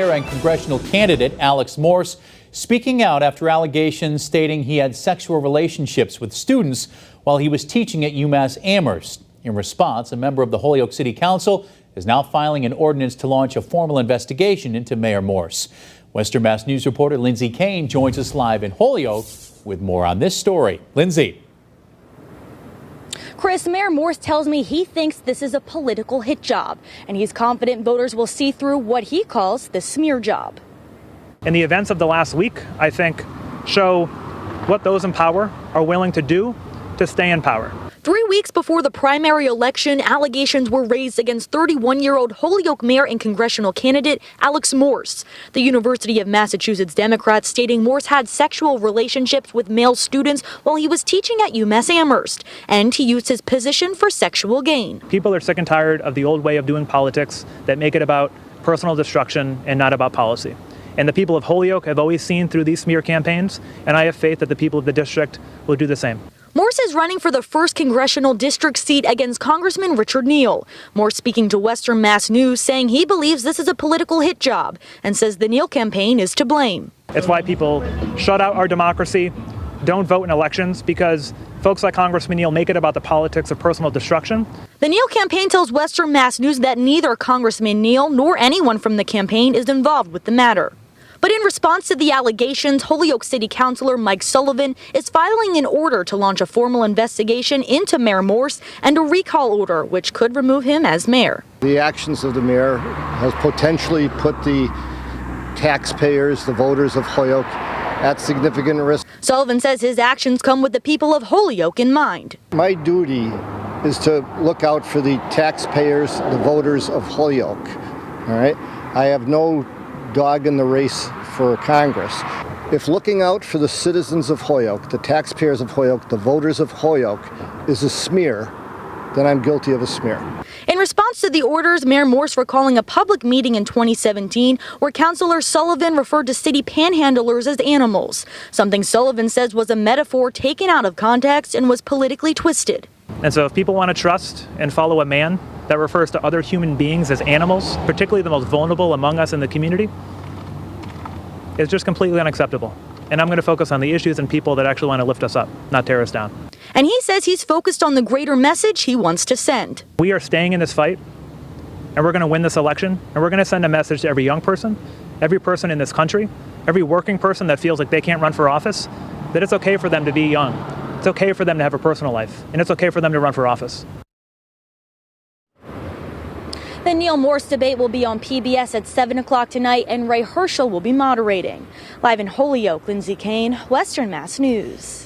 Mayor and congressional candidate Alex Morse speaking out after allegations stating he had sexual relationships with students while he was teaching at UMass Amherst. In response, a member of the Holyoke City Council is now filing an ordinance to launch a formal investigation into Mayor Morse. Western Mass News reporter Lindsay Kane joins us live in Holyoke with more on this story. Lindsay. Chris, Mayor Morse tells me he thinks this is a political hit job, and he's confident voters will see through what he calls the smear job. And the events of the last week, I think, show what those in power are willing to do to stay in power. 3 weeks before the primary election, allegations were raised against 31-year-old Holyoke Mayor and congressional candidate Alex Morse. The University of Massachusetts Democrats stating Morse had sexual relationships with male students while he was teaching at UMass Amherst, and he used his position for sexual gain. People are sick and tired of the old way of doing politics that make it about personal destruction and not about policy. And the people of Holyoke have always seen through these smear campaigns, and I have faith that the people of the district will do the same. Morse is running for the 1st congressional district seat against Congressman Richard Neal. Morse speaking to Western Mass News saying he believes this is a political hit job and says the Neal campaign is to blame. It's why people shut out our democracy, don't vote in elections, because folks like Congressman Neal make it about the politics of personal destruction. The Neal campaign tells Western Mass News that neither Congressman Neal nor anyone from the campaign is involved with the matter. But in response to the allegations, Holyoke City Councilor Mike Sullivan is filing an order to launch a formal investigation into Mayor Morse and a recall order, which could remove him as mayor. The actions of the mayor has potentially put the taxpayers, the voters of Holyoke, at significant risk. Sullivan says his actions come with the people of Holyoke in mind. My duty is to look out for the taxpayers, the voters of Holyoke. All right? I have no dog in the race for Congress. If looking out for the citizens of Holyoke, the taxpayers of Holyoke, the voters of Holyoke is a smear, then I'm guilty of a smear. In response to the orders, Mayor Morse recalling a public meeting in 2017 where Councilor Sullivan referred to city panhandlers as animals, something Sullivan says was a metaphor taken out of context and was politically twisted. And so if people want to trust and follow a man that refers to other human beings as animals, particularly the most vulnerable among us in the community, it's just completely unacceptable. And I'm going to focus on the issues and people that actually want to lift us up, not tear us down. And he says he's focused on the greater message he wants to send. We are staying in this fight, and we're going to win this election, and we're going to send a message to every young person, every person in this country, every working person that feels like they can't run for office, that it's okay for them to be young. It's okay for them to have a personal life, and it's okay for them to run for office. The Neal Morse debate will be on PBS at 7 o'clock tonight, and Ray Herschel will be moderating. Live in Holyoke, Lindsay Kane, Western Mass News.